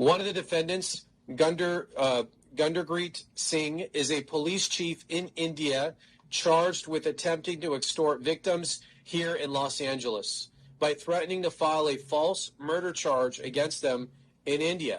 One of the defendants, Gunderpreet Singh, is a police chief in India charged with attempting to extort victims here in Los Angeles by threatening to file a false murder charge against them in India.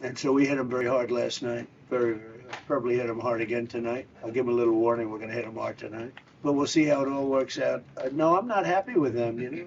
And so we hit them very hard last night. Very, probably hit them hard again tonight. I'll give them a little warning. We're going to hit them hard tonight. But we'll see how it all works out. No, I'm not happy with them, you know.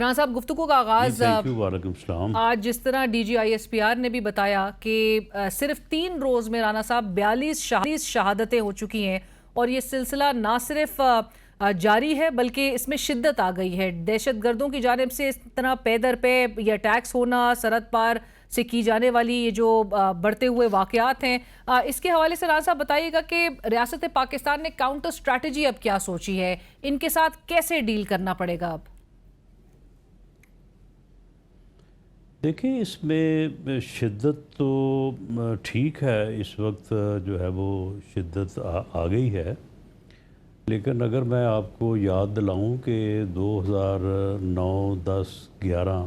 Rana صاحب گفتگو کا آغاز وعلیکم السلام. آج جس طرح D G I S P R نے بھی بتایا کہ صرف 3 روز میں رانا صاحب 42 شہادتیں ہو چکی ہیں اور یہ سلسلہ نہ صرف جاری ہے بلکہ اس میں شدت آ گئی ہے. دہشت گردوں کی جانب سے اس طرح پے در پے یہ اٹیکس ہونا، سرحد پار سے کی جانے والی یہ جو بڑھتے ہوئے واقعات ہیں، اس کے حوالے سے رانا صاحب بتائیے گا کہ ریاست پاکستان نے کاؤنٹر اسٹریٹجی اب کیا سوچی ہے، ان کے ساتھ کیسے ڈیل کرنا پڑے گا اب؟ دیکھیں اس میں شدت تو ٹھیک ہے، اس وقت جو ہے وہ شدت آ گئی ہے، لیکن اگر میں آپ کو یاد دلاؤں کہ 2009، 10، 11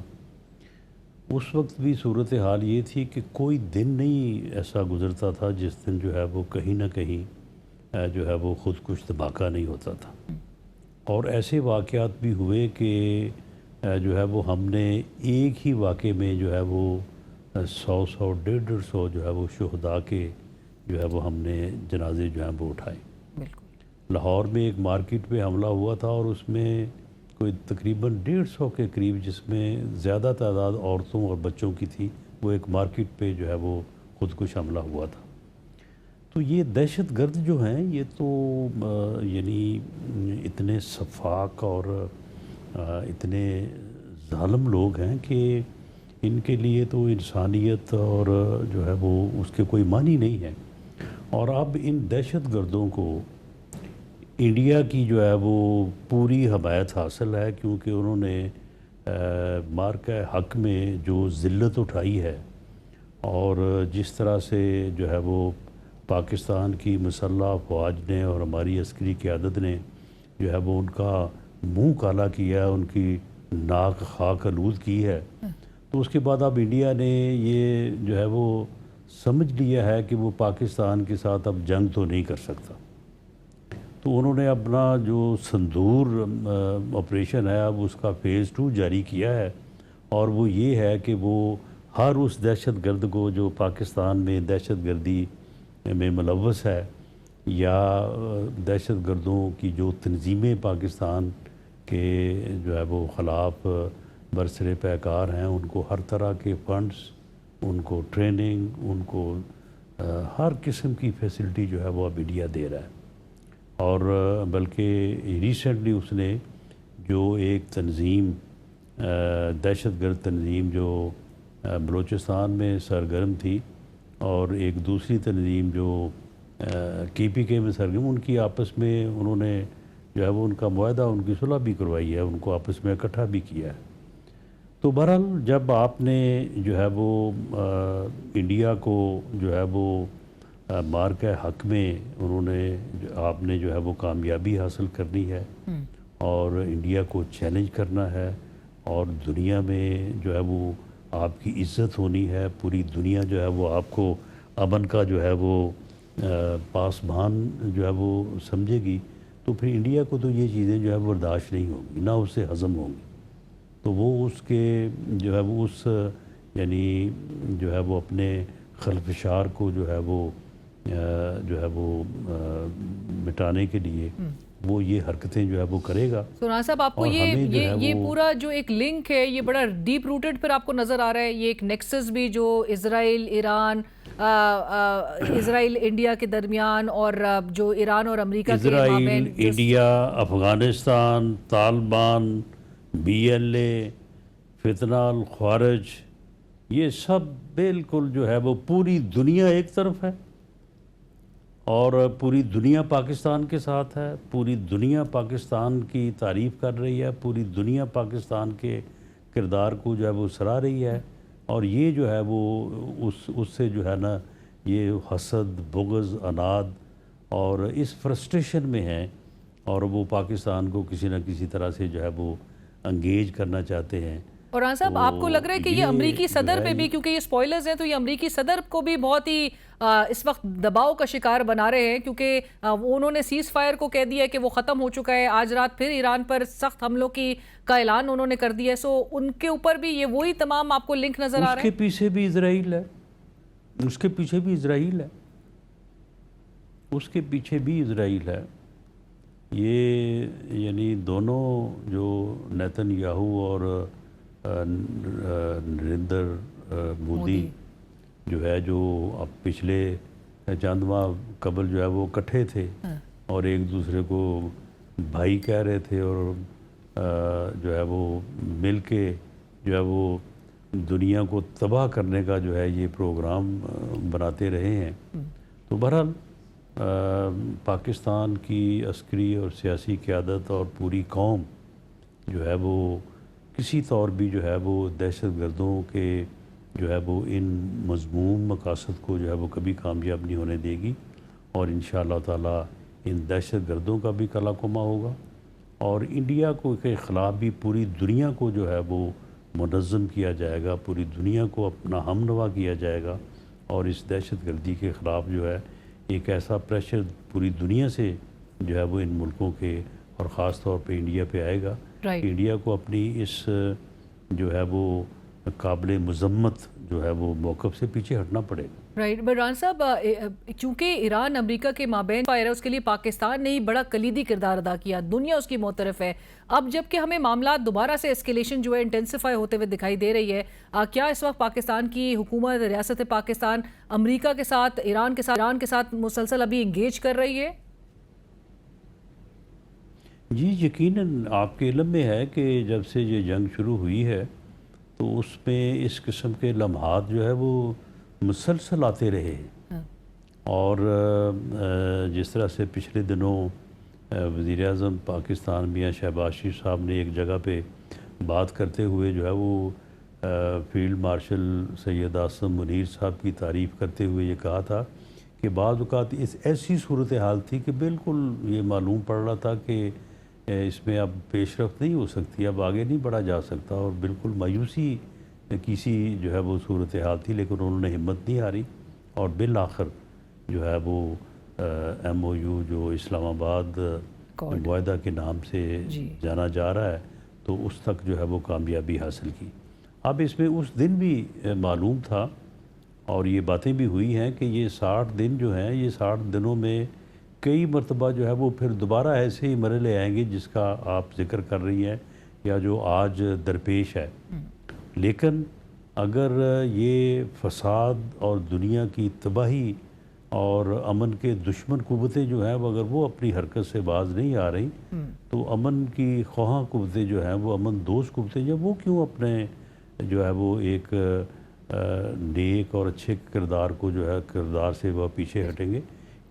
اس وقت بھی صورتحال یہ تھی کہ کوئی دن نہیں ایسا گزرتا تھا جس دن جو ہے وہ کہیں نہ کہیں جو ہے وہ خود کش دھماکہ نہیں ہوتا تھا. اور ایسے واقعات بھی ہوئے کہ جو ہے وہ ہم نے ایک ہی واقعے میں جو ہے وہ 100، 150 جو ہے وہ شہداء کے جو ہے وہ ہم نے جنازے جو ہیں وہ اٹھائے. لاہور میں ایک مارکیٹ پہ حملہ ہوا تھا اور اس میں کوئی تقریباً 150 کے قریب، جس میں زیادہ تعداد عورتوں اور بچوں کی تھی، وہ ایک مارکیٹ پہ جو ہے وہ خود کش حملہ ہوا تھا. تو یہ دہشت گرد جو ہیں یہ تو یعنی اتنے سفاک اور اتنے ظالم لوگ ہیں کہ ان کے لیے تو انسانیت اور جو ہے وہ اس کے کوئی معنی نہیں ہے. اور اب ان دہشت گردوں کو انڈیا کی جو ہے وہ پوری حمایت حاصل ہے، کیونکہ انہوں نے مارکہ حق میں جو ذلت اٹھائی ہے اور جس طرح سے جو ہے وہ پاکستان کی مسلح افواج نے اور ہماری عسکری قیادت نے جو ہے وہ ان کا منہ کالا کیا ہے، ان کی ناک خاک آلود کی ہے، تو اس کے بعد اب انڈیا نے یہ جو ہے وہ سمجھ لیا ہے کہ وہ پاکستان کے ساتھ اب جنگ تو نہیں کر سکتا. تو انہوں نے اپنا جو سندور آپریشن ہے اب اس کا فیز 2 جاری کیا ہے، اور وہ یہ ہے کہ وہ ہر اس دہشت گرد کو جو پاکستان میں دہشت گردی میں ملوث ہے یا دہشت گردوں کی جو تنظیمیں پاکستان کے جو ہے وہ خلاف برسر پیکار ہیں، ان کو ہر طرح کے فنڈز، ان کو ٹریننگ، ان کو ہر قسم کی فیسلٹی جو ہے وہ اب انڈیا دے رہا ہے. اور بلکہ ریسنٹلی اس نے جو ایک تنظیم دہشت گرد تنظیم جو بلوچستان میں سرگرم تھی اور ایک دوسری تنظیم جو KPK میں سرگرم، ان کی آپس میں انہوں نے جو ہے وہ ان کا معاہدہ، ان کی صلح بھی کروائی ہے، ان کو آپس میں اکٹھا بھی کیا ہے. تو بہرحال جب آپ نے جو ہے وہ انڈیا کو جو ہے وہ مارکہ حق میں انہوں نے آپ نے جو ہے وہ کامیابی حاصل کرنی ہے اور انڈیا کو چیلنج کرنا ہے، اور دنیا میں جو ہے وہ آپ کی عزت ہونی ہے، پوری دنیا جو ہے وہ آپ کو امن کا جو ہے وہ پاسبان جو ہے وہ سمجھے گی، تو پھر انڈیا کو تو یہ چیزیں جو ہے وہ برداشت نہیں ہوں گی، نہ اس سے ہضم ہوں گی. تو وہ اس کے جو ہے وہ اس یعنی جو ہے وہ اپنے خلفشار کو جو ہے وہ مٹانے کے لیے وہ یہ حرکتیں جو ہے وہ کرے گا. رانا صاحب آپ کو یہ پورا جو ایک لنک ہے یہ بڑا ڈیپ روٹڈ پھر آپ کو نظر آ رہا ہے، یہ ایک نیکسس بھی جو اسرائیل ایران، اسرائیل انڈیا کے درمیان اور جو ایران اور امریکہ کے اسرائیل، انڈیا، افغانستان، طالبان، BLA، فتنہ الخوارج، یہ سب بالکل جو ہے وہ پوری دنیا ایک طرف ہے اور پوری دنیا پاکستان کے ساتھ ہے، پوری دنیا پاکستان کی تعریف کر رہی ہے، پوری دنیا پاکستان کے کردار کو جو ہے وہ سراہ رہی ہے. اور یہ جو ہے وہ اس سے جو ہے نا یہ حسد، بغض، عناد اور اس فرسٹریشن میں ہیں، اور وہ پاکستان کو کسی نہ کسی طرح سے جو ہے وہ انگیج کرنا چاہتے ہیں. اور رانا صاحب آپ کو لگ رہا ہے کہ یہ امریکی صدر پہ بھی، کیونکہ یہ سپوائلرز ہیں تو یہ امریکی صدر کو بھی بہت ہی اس وقت دباؤ کا شکار بنا رہے ہیں، کیونکہ انہوں نے سیز فائر کو کہہ دیا کہ وہ ختم ہو چکا ہے، آج رات پھر ایران پر سخت حملوں کا اعلان انہوں نے کر دیا ہے. سو ان کے اوپر بھی یہ وہی تمام آپ کو لنک نظر آ رہا ہے. اس کے پیچھے بھی اسرائیل ہے، اس کے پیچھے بھی اسرائیل ہے، اس کے پیچھے بھی اسرائیل ہے. یہ یعنی دونوں جو نیتن یاہو اور نریندر مودی جو ہے، جو اب پچھلے چند ماہ قبل جو ہے وہ اکٹھے تھے اور ایک دوسرے کو بھائی کہہ رہے تھے، اور جو ہے وہ مل کے جو ہے وہ دنیا کو تباہ کرنے کا جو ہے یہ پروگرام بناتے رہے ہیں. تو بہرحال پاکستان کی عسکری اور سیاسی قیادت اور پوری قوم جو ہے وہ کسی طور بھی جو ہے وہ دہشت گردوں کے جو ہے وہ ان مذموم مقاصد کو جو ہے وہ کبھی کامیاب نہیں ہونے دے گی، اور انشاءاللہ تعالی ان دہشت گردوں کا بھی کلا کما ہوگا، اور انڈیا کو کے خلاف بھی پوری دنیا کو جو ہے وہ منظم کیا جائے گا، پوری دنیا کو اپنا ہم نوا کیا جائے گا، اور اس دہشت گردی کے خلاف جو ہے ایک ایسا پریشر پوری دنیا سے جو ہے وہ ان ملکوں کے اور خاص طور پہ انڈیا پہ آئے گا کہ انڈیا کو اپنی اس جو ہے وہ قابل مذمت جو ہے وہ موقف سے پیچھے ہٹنا پڑے گا. رائٹ. بران صاحب، چونکہ ایران امریکہ کے مابین فائر ہے، اس کے لیے پاکستان نے ہی بڑا کلیدی کردار ادا کیا، دنیا اس کی موترف ہے. اب جب کہ ہمیں معاملات دوبارہ سے اسکیلیشن جو ہے انٹینسیفائی ہوتے ہوئے دکھائی دے رہی ہے، کیا اس وقت پاکستان کی حکومت، ریاست پاکستان امریکہ کے ساتھ، ایران کے ساتھ مسلسل ابھی انگیج کر رہی ہے؟ جی یقیناً آپ کے علم میں ہے کہ جب سے یہ جنگ شروع ہوئی ہے تو اس میں اس قسم کے لمحات جو ہے وہ مسلسل آتے رہے ہیں، اور جس طرح سے پچھلے دنوں وزیر اعظم پاکستان میاں شہباز شریف صاحب نے ایک جگہ پہ بات کرتے ہوئے جو ہے وہ فیلڈ مارشل سید آصم منیر صاحب کی تعریف کرتے ہوئے یہ کہا تھا کہ بعض اوقات ایسی صورتحال تھی کہ بالکل یہ معلوم پڑ رہا تھا کہ اس میں اب پیش رفت نہیں ہو سکتی، اب آگے نہیں بڑھا جا سکتا، اور بالکل مایوسی کسی جو ہے وہ صورتحال تھی، لیکن انہوں نے ہمت نہیں ہاری، اور بالآخر جو ہے وہ ایم او یو جو اسلام آباد معاہدہ کے نام سے جانا جا رہا ہے، تو اس تک جو ہے وہ کامیابی حاصل کی. اب اس میں اس دن بھی معلوم تھا اور یہ باتیں بھی ہوئی ہیں کہ یہ 60 دن جو ہیں، یہ 60 دنوں میں کئی مرتبہ جو ہے وہ پھر دوبارہ ایسے ہی مرحلے آئیں گے جس کا آپ ذکر کر رہی ہیں یا جو آج درپیش ہے. لیکن اگر یہ فساد اور دنیا کی تباہی اور امن کے دشمن قوتیں جو ہیں اگر وہ اپنی حرکت سے باز نہیں آ رہی، تو امن کی خواہاں قوتیں جو ہیں وہ امن دوست قوتیں جو وہ کیوں اپنے جو ہے وہ ایک نیک اور اچھے کردار کو جو ہے کردار سے وہ پیچھے ہٹیں گے.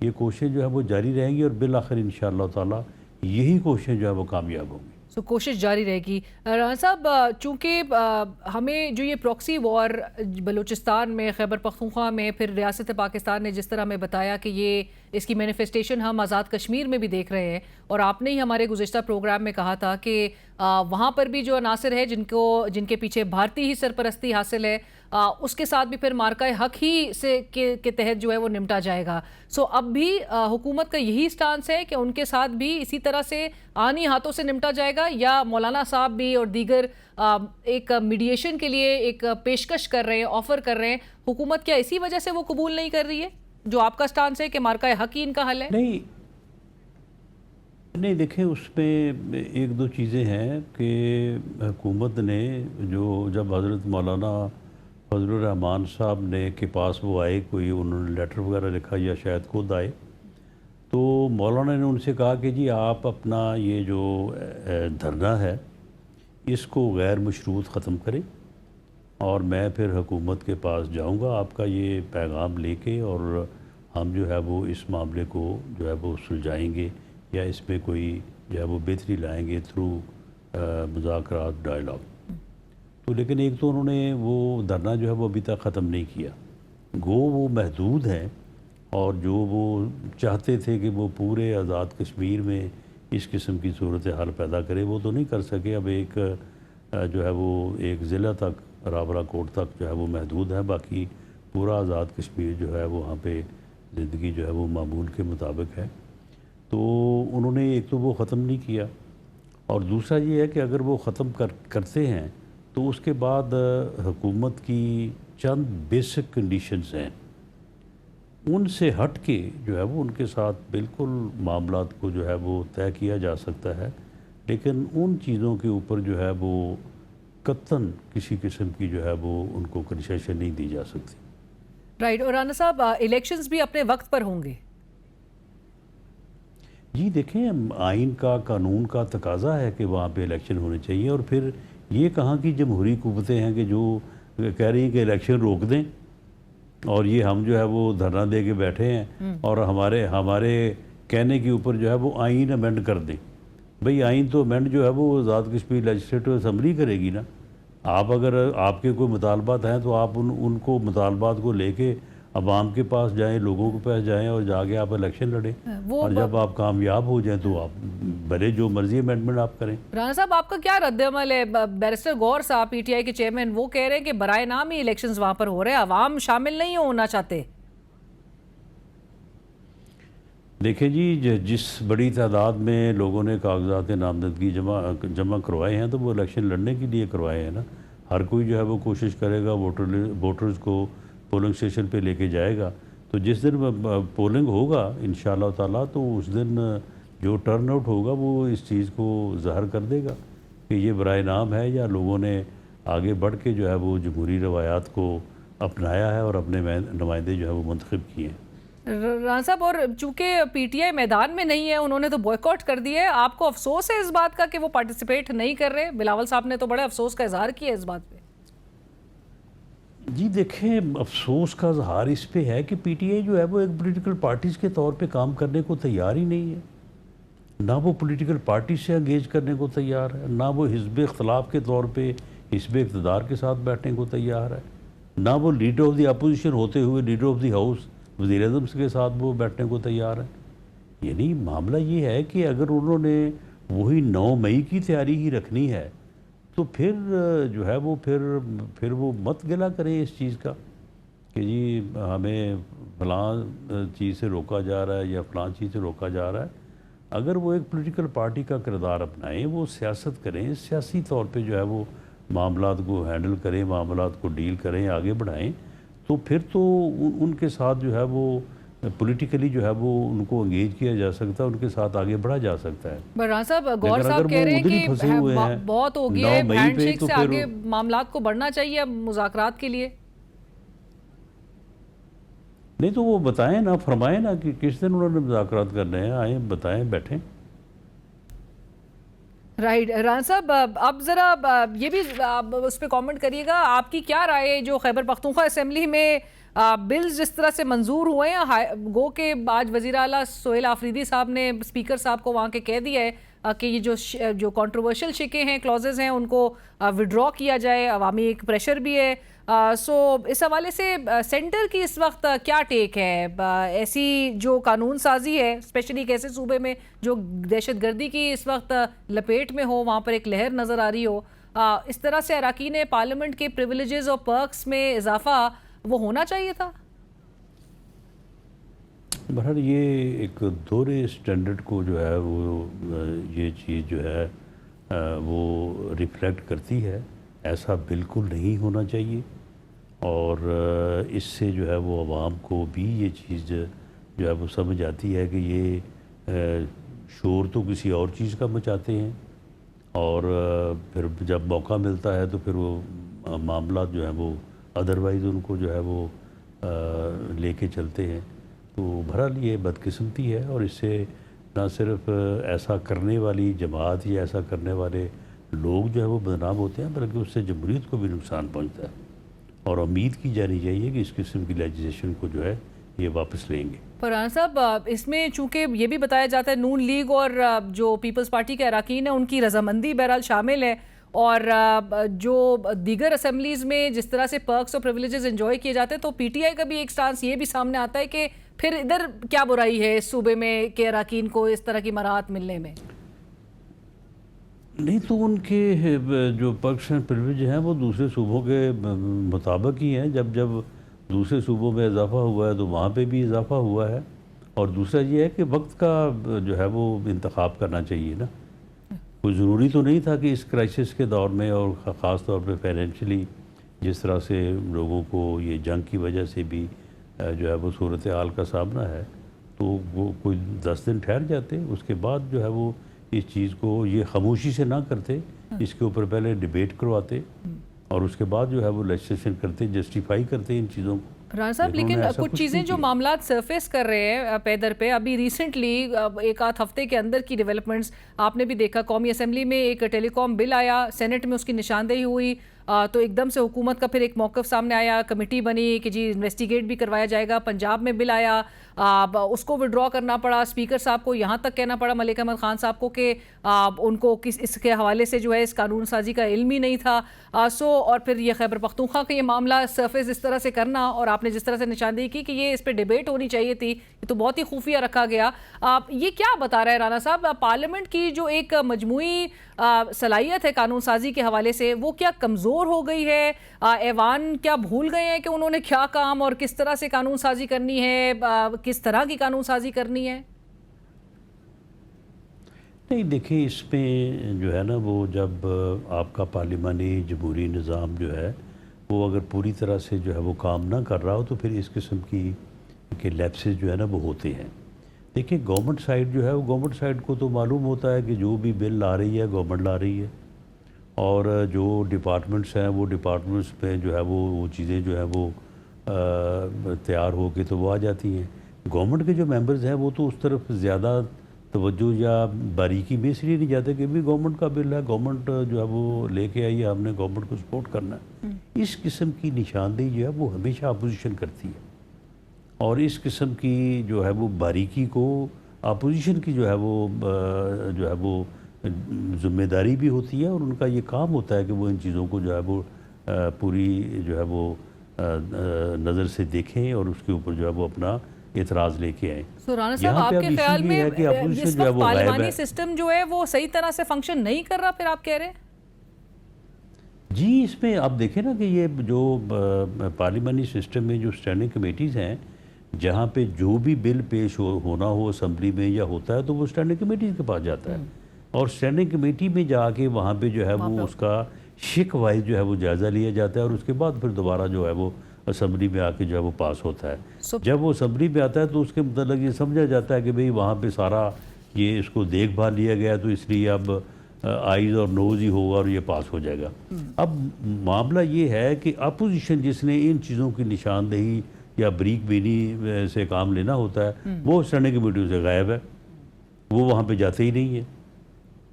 یہ کوششیں جو ہے وہ جاری رہیں گی، اور بالآخر انشاءاللہ تعالی یہی کوششیں جو ہے وہ کامیاب ہوں گی. کوشش جاری رہے گی. رانا صاحب، چونکہ ہمیں جو یہ پراکسی وار بلوچستان میں، خیبر پختونخوا میں، پھر ریاست پاکستان نے جس طرح ہمیں بتایا کہ یہ اس کی مینیفیسٹیشن ہم آزاد کشمیر میں بھی دیکھ رہے ہیں، اور آپ نے ہی ہمارے گزشتہ پروگرام میں کہا تھا کہ وہاں پر بھی جو عناصر ہے جن کے پیچھے بھارتی ہی سرپرستی حاصل ہے، اس کے ساتھ بھی پھر مارکہ حق ہی سے کے تحت جو ہے وہ نمٹا جائے گا. اب بھی حکومت کا یہی سٹانس ہے کہ ان کے ساتھ بھی اسی طرح سے آنی ہاتھوں سے نمٹا جائے گا، یا مولانا صاحب بھی اور دیگر ایک میڈیشن کے لیے ایک پیشکش کر رہے ہیں، آفر کر رہے ہیں، حکومت کیا اسی وجہ سے وہ قبول نہیں کر رہی ہے جو آپ کا سٹانس ہے کہ مارکہ حق ہی ان کا حل ہے؟ نہیں دیکھیں، اس میں ایک دو چیزیں ہیں کہ حکومت نے جب حضرت مولانا فضل الرحمان صاحب نے کے پاس وہ آئے، کوئی انہوں نے لیٹر وغیرہ لکھا یا شاید خود آئے، تو مولانا نے ان سے کہا کہ جی آپ اپنا یہ جو دھرنا ہے اس کو غیر مشروط ختم کریں، اور میں پھر حکومت کے پاس جاؤں گا آپ کا یہ پیغام لے کے، اور ہم جو ہے وہ اس معاملے کو جو ہے وہ سلجھائیں گے، یا اس میں کوئی جو ہے وہ بہتری لائیں گے تھرو مذاکرات، ڈائلاگ. تو لیکن ایک تو انہوں نے وہ دھرنا جو ہے وہ ابھی تک ختم نہیں کیا، وہ محدود ہیں، اور جو وہ چاہتے تھے کہ وہ پورے آزاد کشمیر میں اس قسم کی صورتحال پیدا کرے وہ تو نہیں کر سکے. اب ایک جو ہے وہ ایک ضلع تک، راولا کوٹ تک جو ہے وہ محدود ہے، باقی پورا آزاد کشمیر جو ہے وہاں پہ زندگی جو ہے وہ معمول کے مطابق ہے. تو انہوں نے ایک تو وہ ختم نہیں کیا، اور دوسرا یہ ہے کہ اگر وہ ختم کرتے ہیں تو اس کے بعد حکومت کی چند بیسک کنڈیشنز ہیں. ان سے ہٹ کے جو ہے وہ ان کے ساتھ بالکل معاملات کو جو ہے وہ طے کیا جا سکتا ہے، لیکن ان چیزوں کے اوپر جو ہے وہ قطعاً کسی قسم کی جو ہے وہ ان کو کنسیشن نہیں دی جا سکتی۔ رائٹ، اور رانا صاحب الیکشنز بھی اپنے وقت پر ہوں گے؟ جی دیکھیں، آئین کا، قانون کا تقاضا ہے کہ وہاں پہ الیکشن ہونے چاہیے، اور پھر یہ کہاں کی جمہوری قوتیں ہیں کہ جو کہہ رہی ہیں کہ الیکشن روک دیں، اور یہ ہم جو ہے وہ دھرنا دے کے بیٹھے ہیں اور ہمارے کہنے کے اوپر جو ہے وہ آئین امینڈ کر دیں۔ بھئی آئین تو امینڈ جو ہے وہ آزاد کشمیر لیجسلیٹو اسمبلی کرے گی نا۔ آپ اگر آپ کے کوئی مطالبات ہیں تو آپ ان کو مطالبات کو لے کے عوام کے پاس جائیں، لوگوں کے پاس جائیں اور جا کے آپ الیکشن لڑیں، اور جب آپ کامیاب ہو جائیں تو آپ بھلے جو مرضی امینڈمنٹ آپ کریں۔ رانا صاحب آپ کا کیا رد عمل ہے؟ بیرسٹر غور صاحب پی ٹی آئی کے چیئرمین وہ کہہ رہے ہیں کہ برائے نام ہی الیکشنز وہاں پر ہو رہے ہیں، عوام شامل نہیں ہونا چاہتے۔ دیکھیں جی، جس بڑی تعداد میں لوگوں نے کاغذات نامزدگی جمع کروائے ہیں تو وہ الیکشن لڑنے کے لیے کروائے ہیں نا۔ ہر کوئی جو ہے وہ کوشش کرے گا، ووٹرز کو پولنگ اسٹیشن پہ لے کے جائے گا، تو جس دن پولنگ ہوگا انشاءاللہ تعالیٰ تو اس دن جو ٹرن آؤٹ ہوگا وہ اس چیز کو ظاہر کر دے گا کہ یہ برائے نام ہے یا لوگوں نے آگے بڑھ کے جو ہے وہ جمہوری روایات کو اپنایا ہے اور اپنے نمائندے جو ہے وہ منتخب کیے ہیں۔ رانا صاحب، اور چونکہ پی ٹی آئی میدان میں نہیں ہے، انہوں نے تو بوائیکاٹ کر دیا ہے، آپ کو افسوس ہے اس بات کا کہ وہ پارٹیسپیٹ نہیں کر رہے؟ بلاول صاحب نے تو بڑے افسوس کا اظہار کیا اس بات پہ۔ جی دیکھیں، افسوس کا اظہار اس پہ ہے کہ پی ٹی آئی جو ہے وہ ایک پولیٹیکل پارٹیز کے طور پہ کام کرنے کو تیار ہی نہیں ہے، نہ وہ پولیٹیکل پارٹی سے انگیج کرنے کو تیار ہے، نہ وہ حزب اختلاف کے طور پہ حزب اقتدار کے ساتھ بیٹھنے کو تیار ہے، نہ وہ لیڈر آف دی اپوزیشن ہوتے ہوئے لیڈر آف دی ہاؤس وزیر اعظم کے ساتھ وہ بیٹھنے کو تیار ہے۔ یعنی معاملہ یہ ہے کہ اگر انہوں نے وہی 9 مئی کی تیاری ہی رکھنی ہے تو پھر جو ہے وہ پھر وہ مت گلا کریں اس چیز کا کہ جی ہمیں فلاں چیز سے روکا جا رہا ہے یا فلاں چیز سے روکا جا رہا ہے۔ اگر وہ ایک پولیٹیکل پارٹی کا کردار اپنائیں، وہ سیاست کریں، سیاسی طور پہ جو ہے وہ معاملات کو ہینڈل کریں، معاملات کو ڈیل کریں، آگے بڑھائیں، تو پھر تو ان کے ساتھ جو ہے وہ پولیٹیکلی جو ہے وہ ان کو انگیج کیا جا سکتا ہے، ان کے ساتھ آگے بڑھا جا سکتا ہے۔ رانا صاحب، غور صاحب کہہ رہے ہیں کہ بہت ہو گیا ہے، ہینڈ شیک سے آگے معاملات کو بڑھنا چاہیے اب مذاکرات کے لیے۔ نہیں تو وہ بتائیں نا، فرمائیں نا کہ کس دن انہوں نے مذاکرات کرنے ہیں، آئیں بتائیں، بیٹھیں۔ رائٹ، رانا صاحب اب ذرا یہ بھی اس پہ کامنٹ کریے گا، آپ کی کیا رائے جو خیبر پختونخوا اسمبلی میں بلز جس طرح سے منظور ہوئے ہیں، گو کہ آج وزیر اعلیٰ سہیل آفریدی صاحب نے اسپیکر صاحب کو وہاں کے کہہ دیا ہے کہ یہ جو کنٹروورشل شکیں ہیں، کلوزز ہیں، ان کو وڈرا کیا جائے، عوامی ایک پریشر بھی ہے۔ سو اس حوالے سے سینٹر کی اس وقت کیا ٹیک ہے؟ ایسی جو قانون سازی ہے اسپیشلی ایک ایسے صوبے میں جو دہشت گردی کی اس وقت لپیٹ میں ہو، وہاں پر ایک لہر نظر آ رہی ہو، اس طرح سے اراکین پارلیمنٹ کے پریویلیجز اور پرکس میں اضافہ وہ ہونا چاہیے تھا؟ بہرحال یہ ایک دوہرے سٹینڈرڈ کو جو ہے وہ یہ چیز جو ہے وہ ریفلیکٹ کرتی ہے۔ ایسا بالکل نہیں ہونا چاہیے، اور اس سے جو ہے وہ عوام کو بھی یہ چیز جو ہے وہ سمجھ آتی ہے کہ یہ شور تو کسی اور چیز کا مچاتے ہیں، اور پھر جب موقع ملتا ہے تو پھر وہ معاملات جو ہیں وہ ادروائز ان کو جو ہے وہ لے کے چلتے ہیں۔ تو بہرحال یہ بدقسمتی ہے، اور اس سے نہ صرف ایسا کرنے والی جماعت یا ایسا کرنے والے لوگ جو ہے وہ بدنام ہوتے ہیں، بلکہ اس سے جمہوریت کو بھی نقصان پہنچتا ہے، اور امید کی جانی چاہیے کہ اس قسم کی لیجسلیشن کو جو ہے یہ واپس لیں گے۔ فرحان صاحب، اس میں چونکہ یہ بھی بتایا جاتا ہے نون لیگ اور جو پیپلز پارٹی کے اراکین ہیں ان کی رضامندی بہرحال شامل ہے، اور جو دیگر اسمبلیز میں جس طرح سے پرکس اور پریویلیجز انجوائے کیے جاتے ہیں، تو پی ٹی آئی کا بھی ایک سٹانس یہ بھی سامنے آتا ہے کہ پھر ادھر کیا برائی ہے اس صوبے میں کہ اراکین کو اس طرح کی مراحت ملنے میں؟ نہیں تو ان کے جو پرکس اینڈ پریویلیج ہیں وہ دوسرے صوبوں کے مطابق ہی ہیں۔ جب دوسرے صوبوں میں اضافہ ہوا ہے تو وہاں پہ بھی اضافہ ہوا ہے، اور دوسرا یہ ہے کہ وقت کا جو ہے وہ انتخاب کرنا چاہیے نا۔ کوئی ضروری تو نہیں تھا کہ اس کرائسس کے دور میں، اور خاص طور پہ فائنینشلی جس طرح سے لوگوں کو یہ جنگ کی وجہ سے بھی جو ہے وہ صورتحال کا سامنا ہے تو وہ کوئی 10 دن ٹھہر جاتے، اس کے بعد جو ہے وہ اس چیز کو یہ خاموشی سے نہ کرتے، اس کے اوپر پہلے ڈیبیٹ کرواتے اور اس کے بعد جو ہے وہ لیجسلیشن کرتے، جسٹیفائی کرتے ان چیزوں کو۔ رانا صاحب لیکن کچھ چیزیں جو معاملات سرفیس کر رہے ہیں پے در پہ، ابھی ریسنٹلی ایک آدھ ہفتے کے اندر کی ڈیولپمنٹس آپ نے بھی دیکھا، قومی اسمبلی میں ایک ٹیلی کام بل آیا، سینٹ میں اس کی نشاندہی ہوئی، تو ایک دم سے حکومت کا پھر ایک موقف سامنے آیا، کمیٹی بنی کہ جی انویسٹیگیٹ بھی کروایا جائے گا۔ پنجاب میں بل آیا، اس کو وڈرا کرنا پڑا، اسپیکر صاحب کو یہاں تک کہنا پڑا ملک احمد خان صاحب کو کہ ان کو اس کے حوالے سے جو ہے اس قانون سازی کا علم ہی نہیں تھا۔ اور پھر یہ خیبر پختونخوا کا یہ معاملہ سرفیس اس طرح سے کرنا، اور آپ نے جس طرح سے نشاندہی کی کہ یہ اس پہ ڈیبیٹ ہونی چاہیے تھی، یہ تو بہت ہی خفیہ رکھا گیا۔ یہ کیا بتا رہا ہے رانا صاحب، پارلیمنٹ کی جو ایک مجموعی صلاحیت ہے قانون سازی کے حوالے سے وہ کیا کمزور ہو گئی ہے؟ ایوان کیا بھول گئے ہیں کہ انہوں نے کیا کام اور کس طرح سے قانون سازی کرنی ہے، کس طرح کی قانون سازی کرنی ہے؟ نہیں دیکھیں، اس میں جو ہے نا وہ جب آپ کا پارلیمانی جمہوری نظام جو ہے وہ اگر پوری طرح سے جو ہے وہ کام نہ کر رہا ہو تو پھر اس قسم کی لیپسز جو ہے نا وہ ہوتے ہیں۔ دیکھیں گورنمنٹ سائڈ جو ہے وہ گورنمنٹ سائڈ کو تو معلوم ہوتا ہے کہ جو بھی بل لا رہی ہے گورنمنٹ لا رہی ہے، اور جو ڈپارٹمنٹس ہیں وہ ڈپارٹمنٹس پہ جو ہے وہ چیزیں جو ہے وہ تیار ہو کے تو وہ آ جاتی ہیں۔ گورنمنٹ کے جو ممبرز ہیں وہ تو اس طرف زیادہ توجہ یا باریکی میں اس لیے نہیں جاتے کہ بھی گورنمنٹ کا بل ہے، گورنمنٹ جو ہے وہ لے کے آئی ہے، ہم نے گورنمنٹ کو سپورٹ کرنا ہے۔ اس قسم کی نشاندہی جو ہے وہ ہمیشہ اپوزیشن کرتی ہے، اور اس قسم کی جو ہے وہ باریکی کو اپوزیشن کی جو ہے وہ ذمہ داری بھی ہوتی ہے، اور ان کا یہ کام ہوتا ہے کہ وہ ان چیزوں کو جو ہے وہ پوری جو ہے وہ نظر سے دیکھیں اور اس کے اوپر جو ہے وہ اپنا اعتراض لے کے آئیں۔ رانا صاحب آپ کے خیال میں اس وقت پارلیمانی سسٹم جو ہے وہ صحیح طرح سے فنکشن نہیں کر رہا، پھر آپ کہہ رہے ہیں؟ جی اس میں آپ دیکھیں نا کہ یہ جو پارلیمانی سسٹم میں جو اسٹینڈنگ کمیٹیز ہیں، جہاں پہ جو بھی بل پیش ہونا ہو اسمبلی میں یا ہوتا ہے تو وہ اسٹینڈنگ کمیٹیز کے پاس جاتا ہے، اور اسٹینڈنگ کمیٹی میں جا کے وہاں پہ جو ہے وہ اس کا شک وائز جو ہے وہ جائزہ لیا جاتا ہے، اور اس کے بعد پھر دوبارہ جو ہے وہ اسمبلی میں آ کے جو ہے وہ پاس ہوتا ہے۔ جب وہ اسمبلی میں آتا ہے تو اس کے متعلق یہ سمجھا جاتا ہے کہ بھئی وہاں پہ سارا یہ اس کو دیکھ بھال لیا گیا تو اس لیے اب آئیز اور نوز ہی ہوگا اور یہ پاس ہو جائے گا۔ اب معاملہ یہ ہے کہ اپوزیشن جس نے ان چیزوں کی نشاندہی یا بریک بینی سے کام لینا ہوتا ہے وہ اسٹینڈنگ کمیٹیوں سے غائب ہے، وہ وہاں پہ جاتے ہی نہیں ہیں،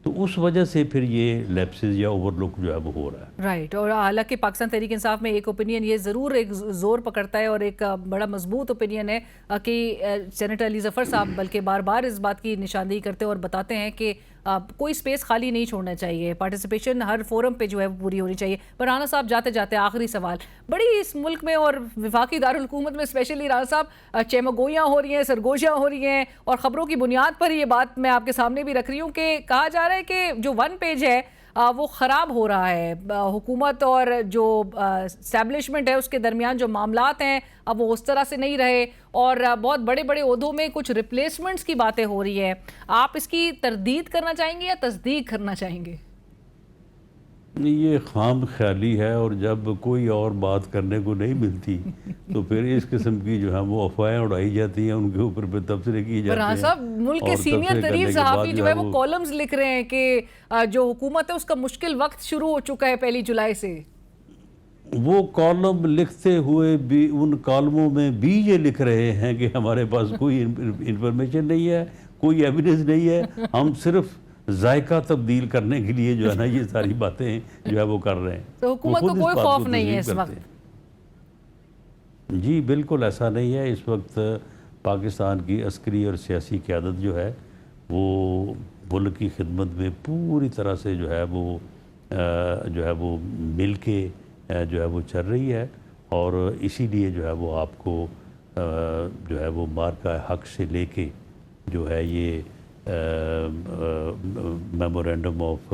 تو اس وجہ سے پھر یہ لیپسز یا اوور لک جو ہے وہ ہو رہا ہے۔ رائٹ، اور حالانکہ پاکستان تحریک انصاف میں ایک اوپینین یہ ضرور ایک زور پکڑتا ہے اور ایک بڑا مضبوط اوپینین ہے کہ سینیٹر علی ظفر صاحب بلکہ بار بار اس بات کی نشاندہی کرتے ہیں اور بتاتے ہیں کہ کوئی سپیس خالی نہیں چھوڑنا چاہیے، پارٹیسپیشن ہر فورم پہ جو ہے پوری ہونی چاہیے۔ پر رانا صاحب جاتے جاتے آخری سوال، بڑی اس ملک میں اور وفاقی دارالحکومت میں اسپیشلی رانا صاحب چیمگوئیاں ہو رہی ہیں، سرگوشیاں ہو رہی ہیں، اور خبروں کی بنیاد پر یہ بات میں آپ کے سامنے بھی رکھ رہی ہوں کہ کہا جا رہا ہے کہ جو 1 پیج ہے وہ خراب ہو رہا ہے، حکومت اور جو اسٹیبلشمنٹ ہے اس کے درمیان جو معاملات ہیں اب وہ اس طرح سے نہیں رہے، اور بہت بڑے بڑے عہدوں میں کچھ ریپلیسمنٹس کی باتیں ہو رہی ہیں۔ آپ اس کی تردید کرنا چاہیں گے یا تصدیق کرنا چاہیں گے؟ یہ خام خیالی ہے، اور جب کوئی اور بات کرنے کو نہیں ملتی تو پھر اس قسم کی جو ہے وہ افواہیں اڑائی جاتی ہیں، ان کے اوپر پہ تبصرے کیے جاتے ہیں۔ صاحب ملک کے سینئر ترین صحافی جو ہے وہ کالمز لکھ رہے ہیں کہ جو حکومت ہے اس کا مشکل وقت شروع ہو چکا ہے 1 جولائی سے۔ وہ کالم لکھتے ہوئے بھی ان کالموں میں بھی یہ لکھ رہے ہیں کہ ہمارے پاس کوئی انفارمیشن نہیں ہے، کوئی ایویڈنس نہیں ہے، ہم صرف ذائقہ تبدیل کرنے کے لیے جو ہے نا یہ ساری باتیں جو ہے وہ کر رہے ہیں۔ تو حکومت کو کوئی خوف نہیں ہے اس وقت؟ جی بالکل ایسا نہیں ہے۔ اس وقت پاکستان کی عسکری اور سیاسی قیادت جو ہے وہ ملک کی خدمت میں پوری طرح سے جو ہے وہ مل کے جو ہے وہ چل رہی ہے، اور اسی لیے جو ہے وہ آپ کو جو ہے وہ مارکہ حق سے لے کے جو ہے یہ میمورینڈم آف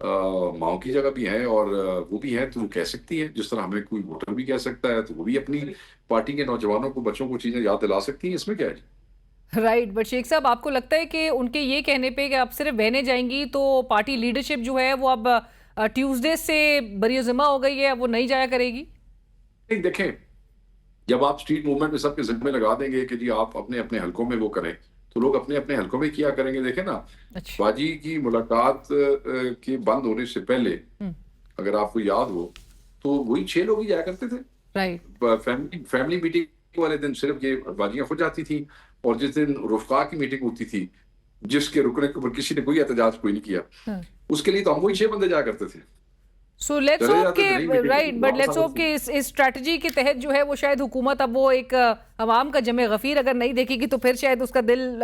ماؤں کی جگہ بھی ہیں اور وہ بھی ہیں تو وہ کہہ سکتی ہیں، جس طرح ہمیں کوئی ووٹر بھی کہہ سکتا ہے تو وہ بھی اپنی پارٹی کے نوجوانوں کو، بچوں کو چیزیں یاد دلا سکتی ہیں، اس میں کیا ہے جی؟ رائٹ، بٹ شیخ صاحب آپ کو لگتا ہے کہ ان کے یہ کہنے پہ کہ اب صرف بہنیں جائیں گی تو پارٹی لیڈرشپ جو ہے وہ اب ٹیوزڈے سے بری ذمہ ہو گئی ہے، اب وہ نہیں جایا کرے گی؟ نہیں دیکھیں، جب آپ اسٹریٹ موومنٹ میں سب کے ذمے لگا دیں گے کہ جی آپ اپنے اپنے حلقوں میں وہ کریں تو لوگ اپنے اپنے حلقوں میں کیا کریں گے. دیکھیں نا، اچھا. باجی کی ملاقات کے بند ہونے سے پہلے اگر آپ کو یاد ہو تو وہی 6 لوگ ہی جایا کرتے تھے. رائٹ. فیملی میٹنگ والے دن صرف یہ باجیاں خود جاتی تھیں، اور جس دن رفقا کی میٹنگ ہوتی تھی جس کے رکنے کے اوپر کسی نے کوئی احتجاج کوئی نہیں کیا، اس کے لیے تو ہم وہی 6 بندے جایا کرتے تھے. سو لیٹس ہوپ کہ رائٹ، بٹ لیٹس ہوپ کہ اس اسٹریٹجی کے تحت جو ہے وہ شاید حکومت اب وہ ایک عوام کا جمع غفیر اگر نہیں دیکھے گی تو پھر شاید اس کا دل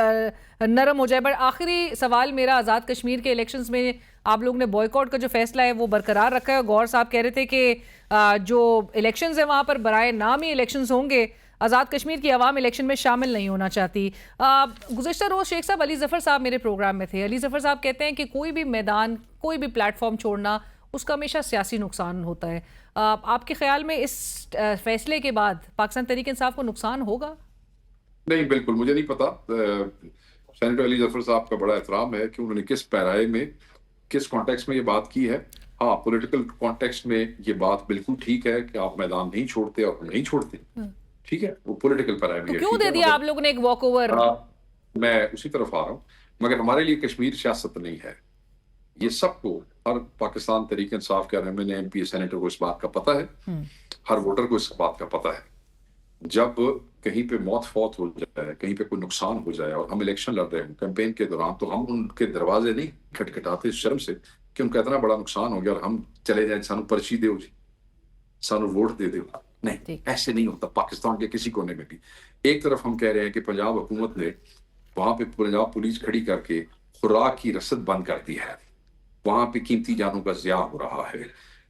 نرم ہو جائے. بٹ آخری سوال میرا، آزاد کشمیر کے الیکشنز میں آپ لوگ نے بوائیکاٹ کا جو فیصلہ ہے وہ برقرار رکھا ہے. گور صاحب کہہ رہے تھے کہ جو الیکشنز ہیں وہاں پر برائے نام ہی الیکشنز ہوں گے، آزاد کشمیر کی عوام الیکشن میں شامل نہیں ہونا چاہتی. گزشتہ روز شیخ صاحب علی ظفر صاحب میرے پروگرام میں تھے. علی ظفر صاحب کہتے ہیں کہ کوئی بھی میدان، کوئی بھی پلیٹ فارم چھوڑنا اس کا ہمیشہ سیاسی نقصان ہوتا ہے. آپ کے خیال میں اس فیصلے کے بعد پاکستان تحریک انصاف کو نقصان ہوگا؟ نہیں، بالکل مجھے نہیں پتا. سینیٹر علی ظفر صاحب کا بڑا احترام ہے کہ انہوں نے کس پیرائے میں، کس کانٹیکسٹ میں یہ بات کی ہے. ہاں، پولیٹیکل کانٹیکسٹ میں یہ بات بالکل ٹھیک ہے کہ آپ میدان نہیں چھوڑتے اور نہیں چھوڑتے، ٹھیک ہے، وہ پولیٹیکل پیرائے میں. کیوں دے دیا آپ لوگوں نے ایک واک اوور؟ میں اسی طرف آ رہا ہوں، مگر ہمارے لیے کشمیر سیاست نہیں ہے. یہ سب کو، ہر پاکستان تحریک انصاف کے ایم این اے، ایم پی، سینیٹر کو اس بات کا پتہ ہے، ہر ووٹر کو اس بات کا پتہ ہے. جب کہیں پہ موت فوت ہو جائے، کہیں پہ کوئی نقصان ہو جائے اور ہم الیکشن لڑ رہے ہوں کیمپین کے دوران، تو ہم ان کے دروازے نہیں کھٹکھٹاتے اس شرم سے کہ ان کا اتنا بڑا نقصان ہو گیا اور ہم چلے جائیں سانو پرچی دے جی، سانو ووٹ دے دو. نہیں، ایسے نہیں ہوتا پاکستان کے کسی کونے میں بھی. ایک طرف ہم کہہ رہے ہیں کہ پنجاب حکومت نے وہاں پہ پنجاب پولیس کھڑی کر کے خوراک کی رسد بند کر دی ہے، وہاں پہ قیمتی جانوں کا ضیاع ہو رہا ہے،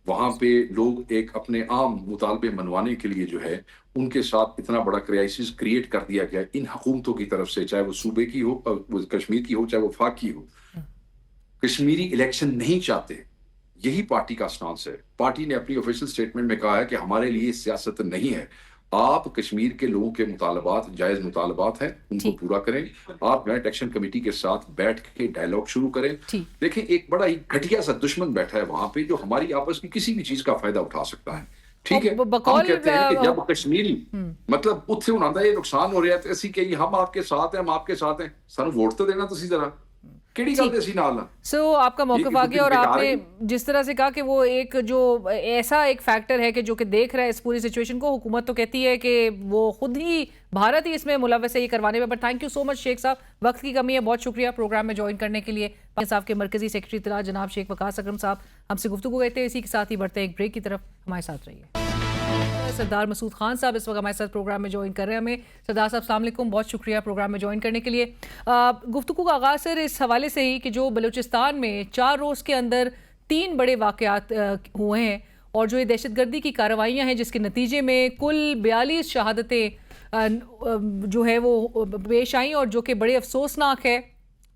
وہاں پہ لوگ ایک اپنے عام مطالبے منوانے کے لیے جو ہے ان کے ساتھ اتنا بڑا کرائسس کریٹ کر دیا گیا ان حکومتوں کی طرف سے، چاہے وہ صوبے کی ہو، کشمیر کی ہو، چاہے وہ وفاق کی ہو. کشمیری الیکشن نہیں چاہتے، یہی پارٹی کا اسٹانس ہے. پارٹی نے اپنی آفیشیل سٹیٹمنٹ میں کہا ہے کہ ہمارے لیے سیاست نہیں ہے. آپ کشمیر کے لوگوں کے مطالبات جائز مطالبات ہیں، ان کو پورا کریں. آپ جوائنٹ ایکشن کمیٹی کے ساتھ بیٹھ کے ڈائلاگ شروع کریں. دیکھیں، ایک بڑا ہی گھٹیا سا دشمن بیٹھا ہے وہاں پہ جو ہماری آپس کی کسی بھی چیز کا فائدہ اٹھا سکتا ہے. ٹھیک ہے، ہم کہتے ہیں کہ جب کشمیری مطلب اتھے ہونا تھا، یہ نقصان ہو رہا ہے تو اسی کہ ہم آپ کے ساتھ ہیں، ہم آپ کے ساتھ ہیں، سانو ووٹ تو دینا تسی ذرا. سو آپ کا موقف آ گیا، اور آپ نے جس طرح سے کہا کہ وہ ایک جو ایسا ایک فیکٹر ہے کہ جو کہ دیکھ رہا ہے اس پوری سچویشن کو، حکومت تو کہتی ہے کہ وہ خود ہی بھارت ہی اس میں ملوث ہے یہ کروانے میں. بٹ تھینک یو سو مچ شیخ صاحب، وقت کی کمی ہے، بہت شکریہ پروگرام میں جوائن کرنے کے لیے. پاکستان صاحب کے مرکزی سیکرٹری اطلاع جناب شیخ وقاص اکرم صاحب ہم سے گفتگو کرتے ہیں. اسی کے ساتھ ہی بڑھتے ہیں ایک بریک کی طرف، ہمارے ساتھ رہیے. سردار مسعود خان صاحب اس وقت ہمارے ساتھ پروگرام میں جوائن کر رہے ہیں ہمیں. سردار صاحب السلام علیکم، بہت شکریہ پروگرام میں جوائن کرنے کے لیے. گفتگو کا آغاز سر اس حوالے سے ہی کہ جو بلوچستان میں 4 روز کے اندر 3 بڑے واقعات ہوئے ہیں، اور جو یہ دہشت گردی کی کارروائیاں ہیں جس کے نتیجے میں کل 42 شہادتیں جو ہے وہ پیش آئیں، اور جو کہ بڑے افسوسناک ہے.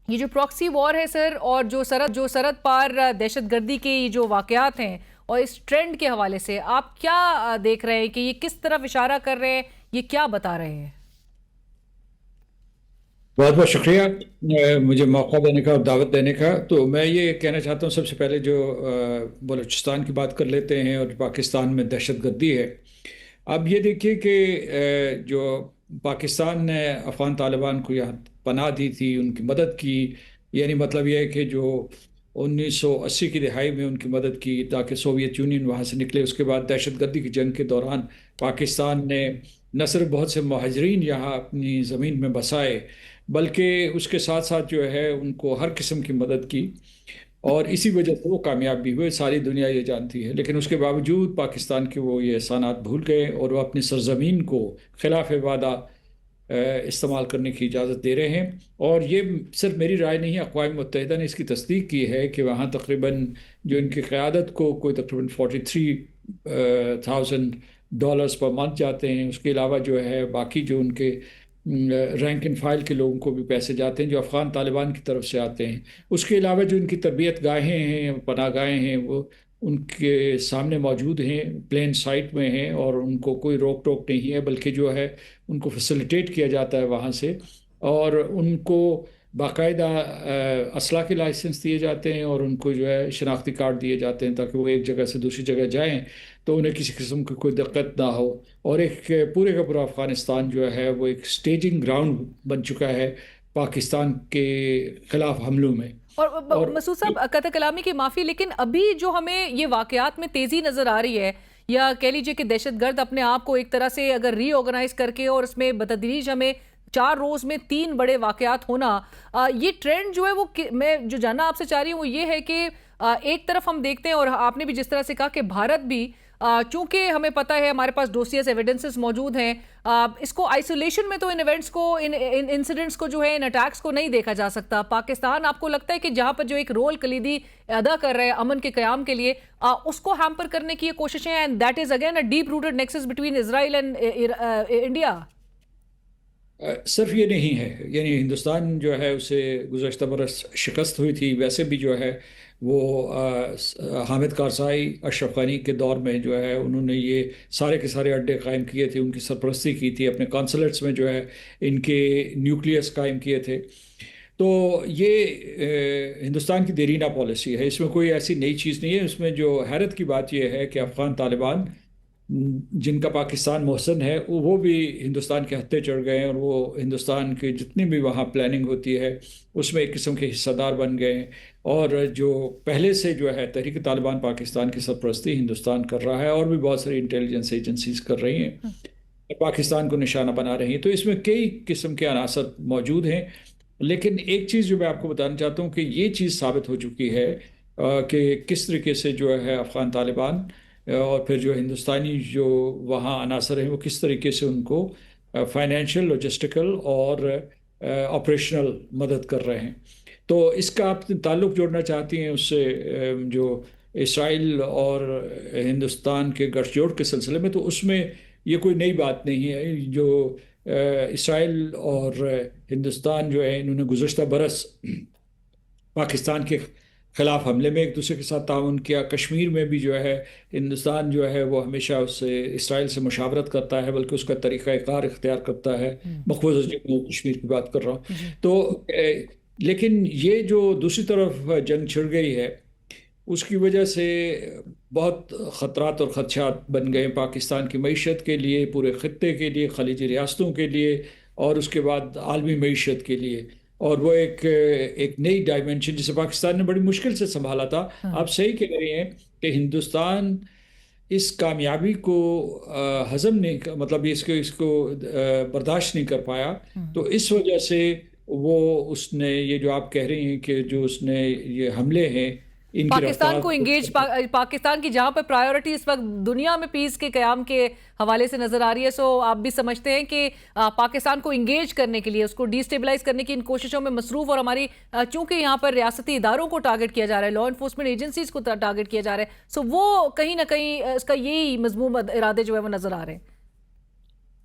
یہ جو پراکسی وار ہے سر، اور جو سرحد پار دہشت گردی کے جو واقعات ہیں اور اس ٹرینڈ کے حوالے سے آپ کیا دیکھ رہے ہیں کہ یہ کس طرف اشارہ کر رہے ہیں، یہ کیا بتا رہے ہیں؟ بہت بہت شکریہ مجھے موقع دینے کا اور دعوت دینے کا. تو میں یہ کہنا چاہتا ہوں، سب سے پہلے جو بلوچستان کی بات کر لیتے ہیں اور پاکستان میں دہشت گردی ہے. اب یہ دیکھیے کہ جو پاکستان نے افغان طالبان کو یہاں پناہ دی تھی، ان کی مدد کی، یعنی مطلب یہ ہے کہ جو 1980 کی دہائی میں ان کی مدد کی تاکہ سوویت یونین وہاں سے نکلے. اس کے بعد دہشت گردی کی جنگ کے دوران پاکستان نے نہ صرف بہت سے مہاجرین یہاں اپنی زمین میں بسائے، بلکہ اس کے ساتھ ساتھ جو ہے ان کو ہر قسم کی مدد کی، اور اسی وجہ سے وہ کامیاب بھی ہوئے. ساری دنیا یہ جانتی ہے. لیکن اس کے باوجود پاکستان کے وہ یہ احسانات بھول گئے اور وہ اپنی سرزمین کو خلاف وعدہ استعمال کرنے کی اجازت دے رہے ہیں. اور یہ صرف میری رائے نہیں ہے، اقوام متحدہ نے اس کی تصدیق کی ہے کہ وہاں تقریباً جو ان کی قیادت کو کوئی تقریباً $43,000 پر منتھ جاتے ہیں. اس کے علاوہ جو ہے باقی جو ان کے رینک اینڈ فائل کے لوگوں کو بھی پیسے جاتے ہیں جو افغان طالبان کی طرف سے آتے ہیں. اس کے علاوہ جو ان کی تربیت گاہیں ہیں، پناہ گاہیں ہیں، وہ ان کے سامنے موجود ہیں، پلین سائٹ میں ہیں، اور ان کو کوئی روک ٹوک نہیں ہے، بلکہ جو ہے ان کو فیسیلیٹیٹ کیا جاتا ہے وہاں سے، اور ان کو باقاعدہ اسلحہ کے لائسنس دیے جاتے ہیں، اور ان کو جو ہے شناختی کارڈ دیے جاتے ہیں تاکہ وہ ایک جگہ سے دوسری جگہ جائیں تو انہیں کسی قسم کی کوئی دقت نہ ہو. اور ایک پورے کا پورا افغانستان جو ہے وہ ایک سٹیجنگ گراؤنڈ بن چکا ہے پاکستان کے خلاف حملوں میں. اور مسعود صاحب، قطع کلامی کی معافی، لیکن ابھی جو ہمیں یہ واقعات میں تیزی نظر آ رہی ہے، یا کہہ لیجئے کہ دہشت گرد اپنے آپ کو ایک طرح سے اگر ری آرگنائز کر کے، اور اس میں بتدریج ہمیں 4 روز میں 3 بڑے واقعات ہونا، یہ ٹرینڈ جو ہے وہ میں جو جاننا آپ سے چاہ رہی ہوں وہ یہ ہے کہ ایک طرف ہم دیکھتے ہیں، اور آپ نے بھی جس طرح سے کہا کہ بھارت بھی، چونکہ ہمیں پتہ ہے ہمارے پاس ڈوسیس ایویڈنسز موجود ہیں، اس کو آئسولیشن میں تو ان ایونٹس کو، ان انسیڈنٹس کو جو ہے، ان اٹیکس کو نہیں دیکھا جا سکتا. پاکستان آپ کو لگتا ہے کہ جہاں پر جو ایک رول کلیدی ادا کر رہے ہیں امن کے قیام کے لیے، اس کو ہیمپر کرنے کی یہ کوششیں ہیں، and that is again a deep rooted nexus between Israel and India? صرف یہ نہیں ہے، یعنی ہندوستان جو ہے اسے گزشتہ برس شکست ہوئی تھی، ویسے بھی جو ہے وہ حامد کارزائی، اشرف غنی کے دور میں جو ہے انہوں نے یہ سارے کے سارے اڈے قائم کیے تھے، ان کی سرپرستی کی تھی، اپنے کانسولیٹس میں جو ہے ان کے نیوکلیس قائم کیے تھے. تو یہ ہندوستان کی دیرینہ پالیسی ہے، اس میں کوئی ایسی نئی چیز نہیں ہے. اس میں جو حیرت کی بات یہ ہے کہ افغان طالبان جن کا پاکستان محسن ہے وہ بھی ہندوستان کے ہتھے چڑھ گئے ہیں، اور وہ ہندوستان کی جتنی بھی وہاں پلاننگ ہوتی ہے اس میں ایک قسم کے حصہ دار بن گئے ہیں. اور جو پہلے سے جو ہے تحریک طالبان پاکستان کی سرپرستی ہندوستان کر رہا ہے، اور بھی بہت ساری انٹیلیجنس ایجنسیز کر رہی ہیں، پاکستان کو نشانہ بنا رہی ہیں. تو اس میں کئی قسم کے عناصر موجود ہیں. لیکن ایک چیز جو میں آپ کو بتانا چاہتا ہوں کہ یہ چیز ثابت ہو چکی ہے کہ کس طریقے سے جو ہے افغان طالبان اور پھر جو ہندوستانی جو وہاں عناصر ہیں وہ کس طریقے سے ان کو فائنینشیل، لاجسٹیکل اور آپریشنل مدد کر رہے ہیں. تو اس کا آپ تعلق جوڑنا چاہتی ہیں اس سے جو اسرائیل اور ہندوستان کے گٹھ جوڑ کے سلسلے میں، تو اس میں یہ کوئی نئی بات نہیں ہے. جو اسرائیل اور ہندوستان جو ہے انہوں نے گزشتہ برس پاکستان کے خلاف حملے میں ایک دوسرے کے ساتھ تعاون کیا. کشمیر میں بھی جو ہے ہندوستان جو ہے وہ ہمیشہ اس سے اسرائیل سے مشاورت کرتا ہے، بلکہ اس کا طریقہ کار اختیار کرتا ہے. مقبوضہ جموں کشمیر کی بات کر رہا ہوں. تو لیکن یہ جو دوسری طرف جنگ چھڑ گئی ہے اس کی وجہ سے بہت خطرات اور خدشات بن گئے پاکستان کی معیشت کے لیے، پورے خطے کے لیے، خلیجی ریاستوں کے لیے، اور اس کے بعد عالمی معیشت کے لیے. اور وہ ایک نئی ڈائمنشن جسے پاکستان نے بڑی مشکل سے سنبھالا تھا. آپ صحیح کہہ رہے ہیں کہ ہندوستان اس کامیابی کو ہضم نہیں، مطلب اس کو برداشت نہیں کر پایا. تو اس وجہ سے اس نے یہ جو آپ کہہ رہی ہیں کہ جو اس نے یہ حملے ہیں ان کی پاکستان کو انگیج، پاکستان کی جہاں پہ پرائیورٹی اس وقت دنیا میں پیس کے قیام کے حوالے سے نظر آ رہی ہے، سو آپ بھی سمجھتے ہیں کہ پاکستان کو انگیج کرنے کے لیے، اس کو ڈی اسٹیبلائز کرنے کی ان کوششوں میں مصروف، اور ہماری چونکہ یہاں پر ریاستی اداروں کو ٹارگٹ کیا جا رہا ہے، لا انفورسمنٹ ایجنسیز کو ٹارگٹ کیا جا رہا ہے، سو وہ کہیں نہ کہیں اس کا یہی مضموم ارادے جو ہے وہ نظر آ رہے ہیں.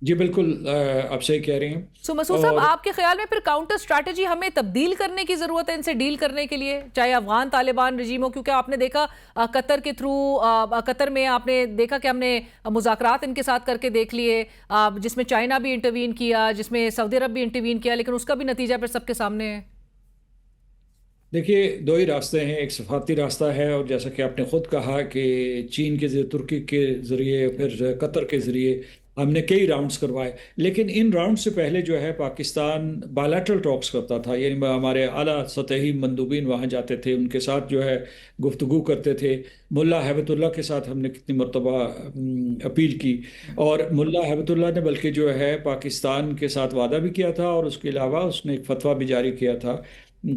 جی بالکل آپ صحیح کہہ رہے ہیں. سو مسعود صاحب، آپ کے خیال میں پھر کاؤنٹر اسٹریٹجی ہمیں تبدیل کرنے کی ضرورت ہے ان سے ڈیل کرنے کے لیے، چاہے افغان طالبان رجیم ہو؟ کیونکہ آپ نے دیکھا قطر کے تھرو، قطر میں آپ نے دیکھا کہ ہم نے مذاکرات ان کے ساتھ کر کے دیکھ لیے، جس میں چائنا بھی انٹروین کیا، جس میں سعودی عرب بھی انٹروین کیا، لیکن اس کا بھی نتیجہ پھر سب کے سامنے ہے. دیکھیے، 2 ہی راستے ہیں. ایک سفارتی راستہ ہے، اور جیسا کہ آپ نے خود کہا کہ چین کے ذریعے، ترکی کے ذریعے، پھر قطر کے ذریعے ہم نے کئی راؤنڈز کروائے. لیکن ان راؤنڈ سے پہلے جو ہے پاکستان بائیلیٹرل ٹاکس کرتا تھا، یعنی ہمارے اعلیٰ سطحی مندوبین وہاں جاتے تھے، ان کے ساتھ جو ہے گفتگو کرتے تھے. ملا ہیبت اللہ کے ساتھ ہم نے کتنی مرتبہ اپیل کی، اور ملا ہیبت اللہ نے بلکہ جو ہے پاکستان کے ساتھ وعدہ بھی کیا تھا، اور اس کے علاوہ اس نے ایک فتویٰ بھی جاری کیا تھا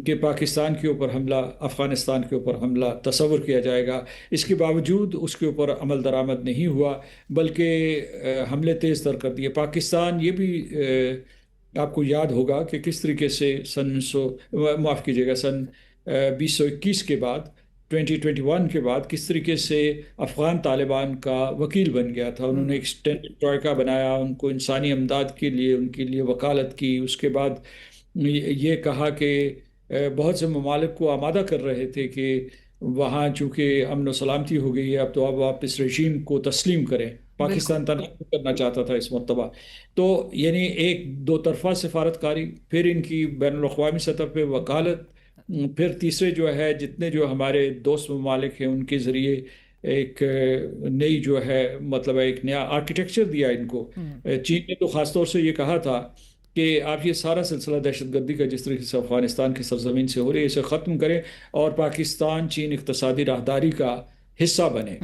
کہ پاکستان کے اوپر حملہ، افغانستان کے اوپر حملہ تصور کیا جائے گا. اس کے باوجود اس کے اوپر عمل درآمد نہیں ہوا، بلکہ حملے تیز تر کر دیے. پاکستان یہ بھی آپ کو یاد ہوگا کہ کس طریقے سے سن 2021 کے بعد 2021 کے بعد کس طریقے سے افغان طالبان کا وکیل بن گیا تھا. انہوں نے ایک اسٹینڈرڈ ٹروئکا بنایا، ان کو انسانی امداد کے لیے ان کے لیے وکالت کی. اس کے بعد یہ کہا کہ بہت سے ممالک کو آمادہ کر رہے تھے کہ وہاں چونکہ امن و سلامتی ہو گئی ہے اب تو آپ اس رژیم کو تسلیم کریں. پاکستان تنازع کرنا چاہتا تھا اس مرتبہ. تو یعنی ایک دو طرفہ سفارتکاری، پھر ان کی بین الاقوامی سطح پہ وکالت، پھر تیسرے جو ہے جتنے جو ہمارے دوست ممالک ہیں ان کے ذریعے ایک نئی جو ہے مطلب ایک نیا آرکیٹیکچر دیا ان کو. چین نے تو خاص طور سے یہ کہا تھا کہ آپ یہ سارا سلسلہ دہشت گردی کا جس طریقے سے افغانستان کی سرزمین سے ہو رہی ہے اسے ختم کریں اور پاکستان چین اقتصادی راہداری کا حصہ بنے،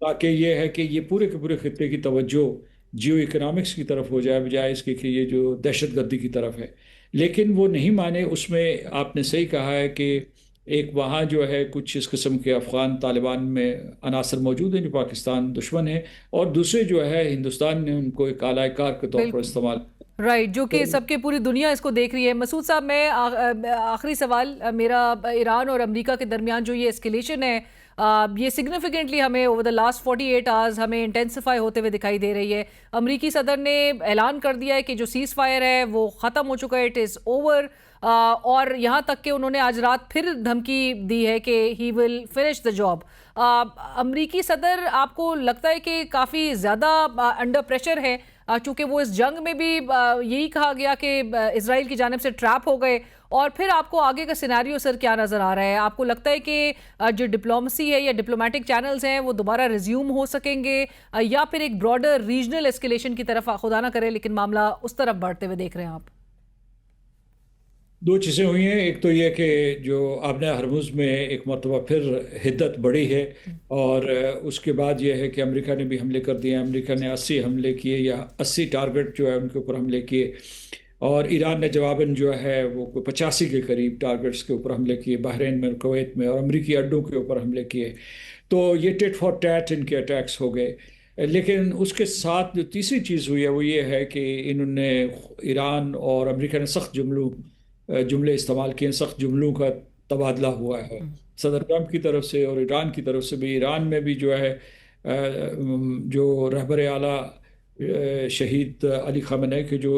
تاکہ یہ ہے کہ یہ پورے کے پورے خطے کی توجہ جیو اکنامکس کی طرف ہو جائے بجائے اس کے کہ یہ جو دہشت گردی کی طرف ہے. لیکن وہ نہیں مانے. اس میں آپ نے صحیح کہا ہے کہ ایک وہاں جو ہے کچھ اس قسم کے افغان طالبان میں عناصر موجود ہیں جو پاکستان دشمن ہیں، اور دوسرے جو ہے ہندوستان نے ان کو ایک اعلی کار کے طور پر استعمال رائٹ، جو کہ سب کے پوری دنیا اس کو دیکھ رہی ہے. مسعود صاحب، میں آخری سوال میرا، ایران اور امریکہ کے درمیان جو یہ اسکیلیشن ہے یہ سگنیفیکنٹلی ہمیں اوور دا لاسٹ 48 آورز ہمیں انٹینسیفائی ہوتے ہوئے دکھائی دے رہی ہے. امریکی صدر نے اعلان کر دیا ہے کہ جو سیز فائر ہے وہ ختم ہو چکا ہے، اٹ از اوور، اور یہاں تک کہ انہوں نے آج رات پھر دھمکی دی ہے کہ ہی ول فنش دا جاب. امریکی صدر آپ کو لگتا ہے کہ کافی زیادہ انڈر پریشر ہے، چونکہ وہ اس جنگ میں بھی یہی کہا گیا کہ اسرائیل کی جانب سے ٹریپ ہو گئے، اور پھر آپ کو آگے کا سیناریو سر کیا نظر آ رہا ہے؟ آپ کو لگتا ہے کہ جو ڈپلومسی ہے یا ڈپلومیٹک چینلز ہیں وہ دوبارہ ریزیوم ہو سکیں گے، یا پھر ایک براڈر ریجنل اسکیلیشن کی طرف خدا نہ کرے لیکن معاملہ اس طرف بڑھتے ہوئے دیکھ رہے ہیں آپ؟ دو چیزیں ہوئی ہیں. ایک تو یہ کہ جو آبِ ہرمز میں ایک مرتبہ پھر حدت بڑھی ہے، اور اس کے بعد یہ ہے کہ امریکہ نے بھی حملے کر دیے. امریکہ نے 80 حملے کیے یا 80 ٹارگٹ جو ہے ان کے اوپر حملے کیے، اور ایران نے جواباً جو ہے وہ 85 کے قریب ٹارگٹس کے اوپر حملے کیے، بحرین میں، کویت میں، اور امریکی اڈوں کے اوپر حملے کیے. تو یہ ٹیٹ فار ٹیٹ ان کے اٹیکس ہو گئے. لیکن اس کے ساتھ جو تیسری چیز ہوئی ہے وہ یہ ہے کہ انہوں نے ایران اور امریکہ نے سخت جملے استعمال کیے، سخت جملوں کا تبادلہ ہوا ہے صدر ٹرمپ کی طرف سے اور ایران کی طرف سے بھی. ایران میں بھی جو ہے جو رہبر اعلیٰ شہید علی خامنہ کی جو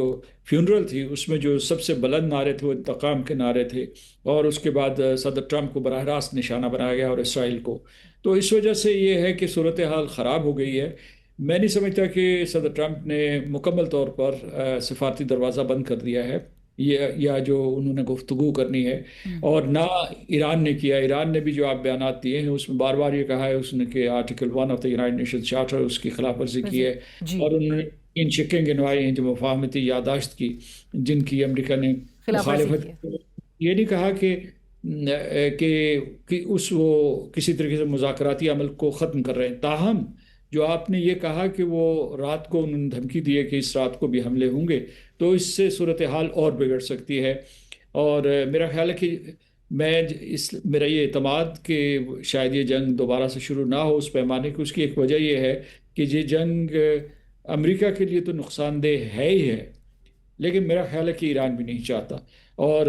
فیونرل تھی اس میں جو سب سے بلند نعرے تھے وہ انتقام کے نعرے تھے، اور اس کے بعد صدر ٹرمپ کو براہ راست نشانہ بنایا گیا اور اسرائیل کو. تو اس وجہ سے یہ ہے کہ صورتحال خراب ہو گئی ہے. میں نہیں سمجھتا کہ صدر ٹرمپ نے مکمل طور پر سفارتی دروازہ بند کر دیا ہے یا جو انہوں نے گفتگو کرنی ہے، اور نہ ایران نے کیا. ایران نے بھی جو آپ بیانات دیے ہیں اس میں بار بار یہ کہا ہے اس نے کہ article 1 of the United Nations charter اس کی خلاف ورزی کی ہے، اور انہوں نے ان شکیں گنوائی ہیں جو مفاہمتی یادداشت کی جن کی امریکہ نے مخالفت. یہ نہیں کہا کہ وہ کسی طریقے سے مذاکراتی عمل کو ختم کر رہے ہیں. تاہم جو آپ نے یہ کہا کہ وہ رات کو انہوں نے دھمکی دی ہے کہ اس رات کو بھی حملے ہوں گے، تو اس سے صورتحال اور بگڑ سکتی ہے. اور میرا خیال ہے کہ میرا یہ اعتماد کہ شاید یہ جنگ دوبارہ سے شروع نہ ہو اس پیمانے کی، اس کی ایک وجہ یہ ہے کہ یہ جنگ امریکہ کے لیے تو نقصان دہ ہے ہی ہے، لیکن میرا خیال ہے کہ ایران بھی نہیں چاہتا. اور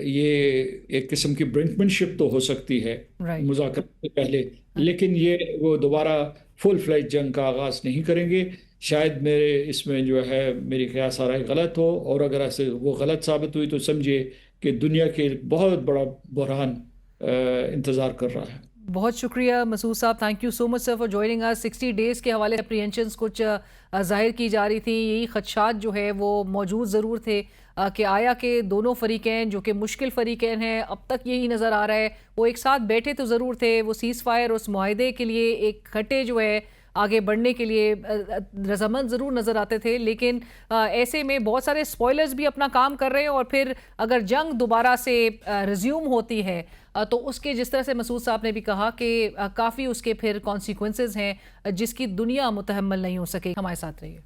یہ ایک قسم کی برنکمنشپ تو ہو سکتی ہے مذاکرات سے پہلے، لیکن یہ وہ دوبارہ فل فلیج جنگ کا آغاز نہیں کریں گے. شاید میرے اس میں جو ہے میری قیاس آرائی غلط ہو، اور اگر ایسے وہ غلط ثابت ہوئی تو سمجھے کہ دنیا کے بہت بڑا بحران انتظار کر رہا ہے. بہت شکریہ مسعود صاحب، thank you so much sir for joining اس. 60 ڈیز کے حوالے سے اپریہنشنز کچھ ظاہر کی جا رہی تھی، یہی خدشات جو ہے وہ موجود ضرور تھے کہ آیا کہ دونوں فریقین جو کہ مشکل فریقین ہیں، اب تک یہی نظر آ رہا ہے وہ ایک ساتھ بیٹھے تو ضرور تھے، وہ سیز فائر اس معاہدے کے لیے ایک کھٹے جو ہے آگے بڑھنے کے لیے رضامند ضرور نظر آتے تھے، لیکن ایسے میں بہت سارے اسپوائلرز بھی اپنا کام کر رہے ہیں، اور پھر اگر جنگ دوبارہ سے ریزیوم ہوتی ہے تو اس کے جس طرح سے مسعود صاحب نے بھی کہا کہ کافی اس کے پھر کانسیکوینسز ہیں جس کی دنیا متحمل نہیں ہو سکے. ہمارے ساتھ رہیے.